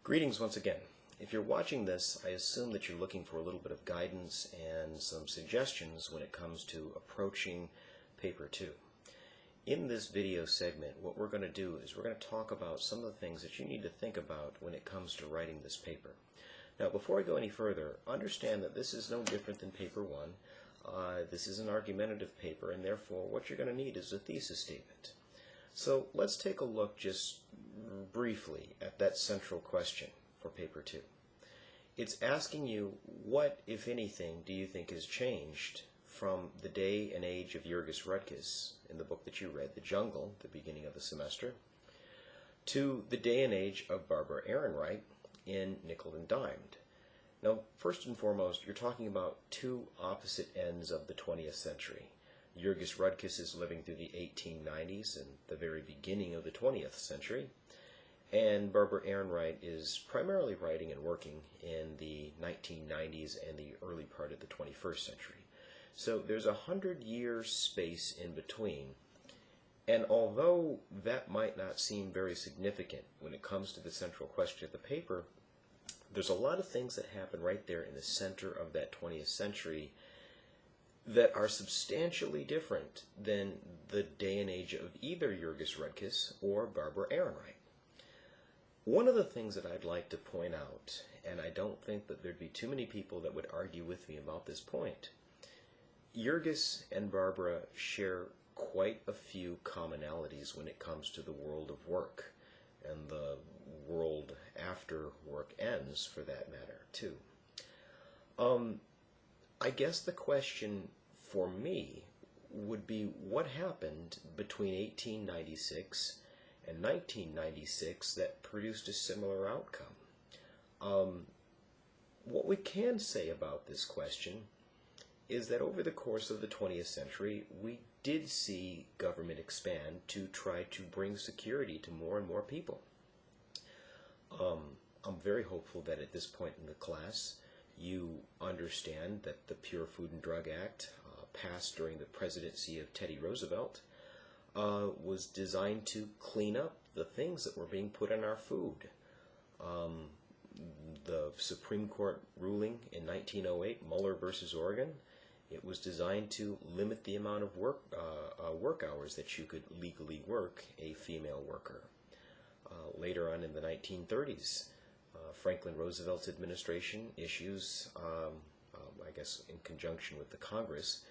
Greetings once again. If you're watching this, I assume that you're looking for a little bit of guidance and some suggestions when it comes to approaching Paper 2. In this video segment, what we're going to do is we're going to talk about some of the things that you need to think about when it comes to writing this paper. Now, before I go any further, understand that this is no different than Paper 1. This is an argumentative paper, and therefore what you're going to need is a thesis statement. So let's take a look just briefly at that central question for Paper 2. It's asking you, what, if anything, do you think has changed from the day and age of Jurgis Rudkis in the book that you read, The Jungle, the beginning of the semester, to the day and age of Barbara Ehrenreich in Nickel and Dimed. Now, first and foremost, you're talking about two opposite ends of the 20th century. Jurgis Rudkis is living through the 1890s and the very beginning of the 20th century, and Barbara Ehrenreich is primarily writing and working in the 1990s and the early part of the 21st century. So there's a 100-year space in between, and although that might not seem very significant when it comes to the central question of the paper, there's a lot of things that happen right there in the center of that 20th century that are substantially different than the day and age of either Jurgis Rudkis or Barbara Ehrenreich. One of the things that I'd like to point out, and I don't think that there'd be too many people that would argue with me about this point, Jurgis and Barbara share quite a few commonalities when it comes to the world of work, and the world after work ends, for that matter, too. I guess the question for me would be, what happened between 1896 and 1996 that produced a similar outcome? What we can say about this question is that over the course of the 20th century, we did see government expand to try to bring security to more and more people. I'm very hopeful that at this point in the class, you understand that the Pure Food and Drug Act, passed during the presidency of Teddy Roosevelt, was designed to clean up the things that were being put in our food. The Supreme Court ruling in 1908, Muller versus Oregon, it was designed to limit the amount of work hours that you could legally work a female worker. Later on in the 1930s, Franklin Roosevelt's administration issues, I guess in conjunction with the Congress,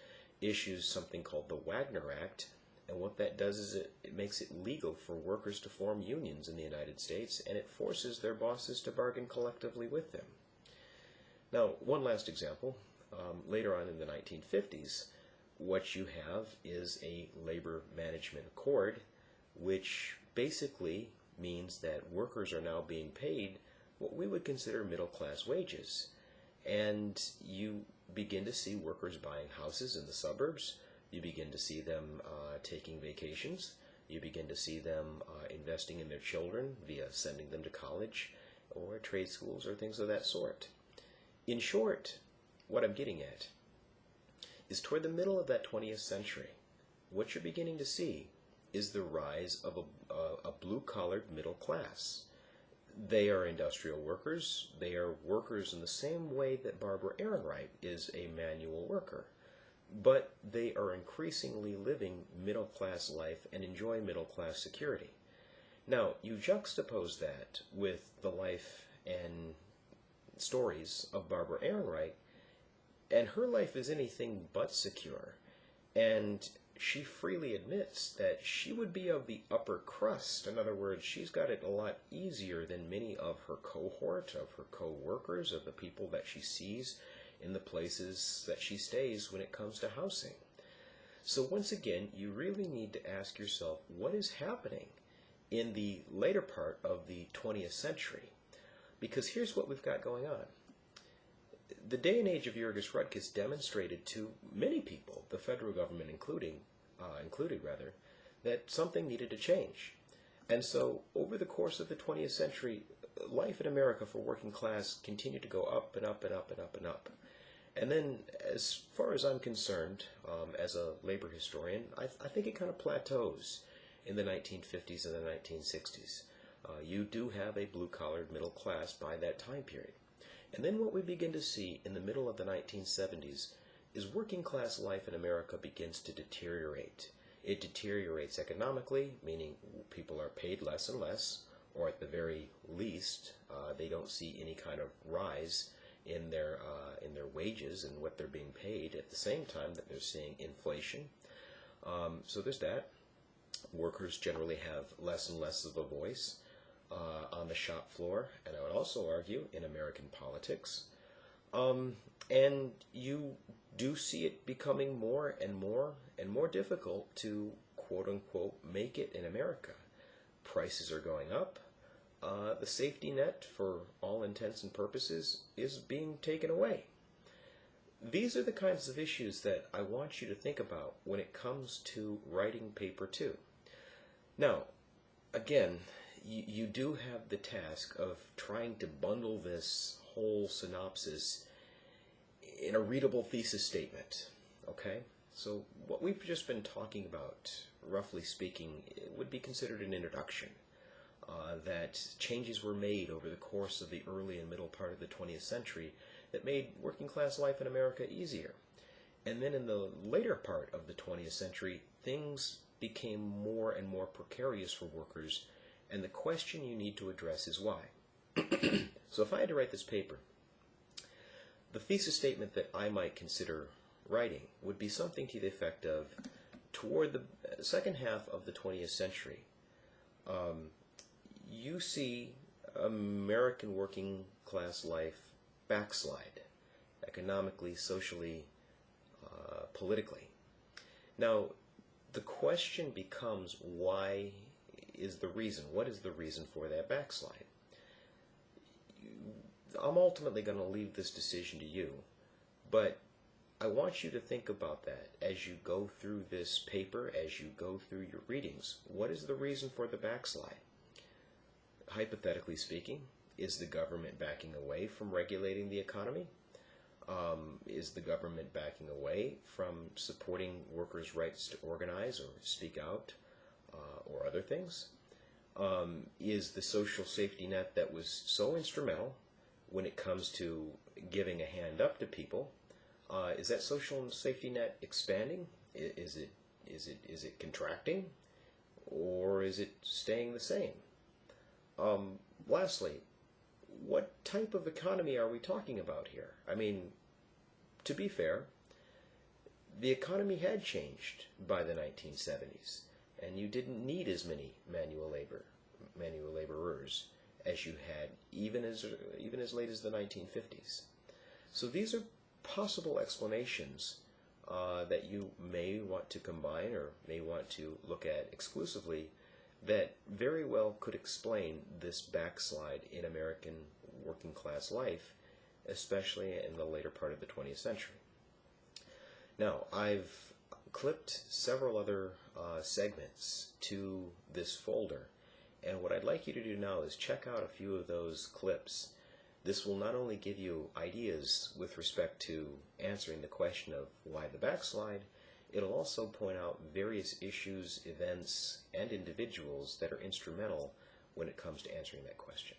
issues something called the Wagner Act, and what that does is it makes it legal for workers to form unions in the United States, and it forces their bosses to bargain collectively with them. Now, one last example. Later on in the 1950s, what you have is a labor management accord, which basically means that workers are now being paid what we would consider middle-class wages. And you begin to see workers buying houses in the suburbs. You begin to see them taking vacations. You begin to see them investing in their children via sending them to college or trade schools or things of that sort. In short, what I'm getting at is toward the middle of that 20th century, what you're beginning to see is the rise of a blue-collared middle class. They are industrial workers. They are workers in the same way that Barbara Ehrenreich is a manual worker. But they are increasingly living middle-class life and enjoy middle-class security. Now, you juxtapose that with the life and stories of Barbara Ehrenreich, and her life is anything but secure. And she freely admits that she would be of the upper crust. In other words, she's got it a lot easier than many of her cohort, of her co-workers, of the people that she sees in the places that she stays when it comes to housing. So once again, you really need to ask yourself, what is happening in the later part of the 20th century? Because here's what we've got going on. The day and age of Jurgis Rudkis demonstrated to many people, the federal government included, that something needed to change. And so over the course of the 20th century, life in America for working class continued to go up and up and up and up and up. And then, as far as I'm concerned, as a labor historian, I think it kind of plateaus in the 1950s and the 1960s. You do have a blue-collared middle class by that time period. And then what we begin to see in the middle of the 1970s is working class life in America begins to deteriorate. It deteriorates economically, meaning people are paid less and less, or at the very least, they don't see any kind of rise in their wages and what they're being paid at the same time that they're seeing inflation. So there's that. Workers generally have less and less of a voice on the shop floor, and I would also argue in American politics. And you do see it becoming more and more difficult to quote-unquote make it in America. Prices are going up. The safety net, for all intents and purposes, is being taken away. These are the kinds of issues that I want you to think about when it comes to writing paper 2. Now, again, you do have the task of trying to bundle this whole synopsis in a readable thesis statement, okay? So what we've just been talking about, roughly speaking, would be considered an introduction. That changes were made over the course of the early and middle part of the 20th century that made working class life in America easier. And then in the later part of the 20th century, things became more and more precarious for workers, and the question you need to address is why. So if I had to write this paper, the thesis statement that I might consider writing would be something to the effect of, toward the second half of the 20th century, you see American working class life backslide, economically, socially, politically. Now, the question becomes, why is the reason? What is the reason for that backslide? I'm ultimately going to leave this decision to you, but I want you to think about that as you go through this paper, as you go through your readings. What is the reason for the backslide? Hypothetically speaking, is the government backing away from regulating the economy? Is the government backing away from supporting workers' rights to organize or speak out or other things? Is the social safety net that was so instrumental when it comes to giving a hand up to people, is that social safety net expanding? Is it contracting, or is it staying the same? Lastly, what type of economy are we talking about here? I mean, to be fair, the economy had changed by the 1970s, and you didn't need as many manual laborers as you had even as late as the 1950s. So these are possible explanations that you may want to combine or may want to look at exclusively that very well could explain this backslide in American working class life, especially in the later part of the 20th century. Now, I've clipped several other segments to this folder, and what I'd like you to do now is check out a few of those clips. This will not only give you ideas with respect to answering the question of why the backslide, it'll also point out various issues, events, and individuals that are instrumental when it comes to answering that question.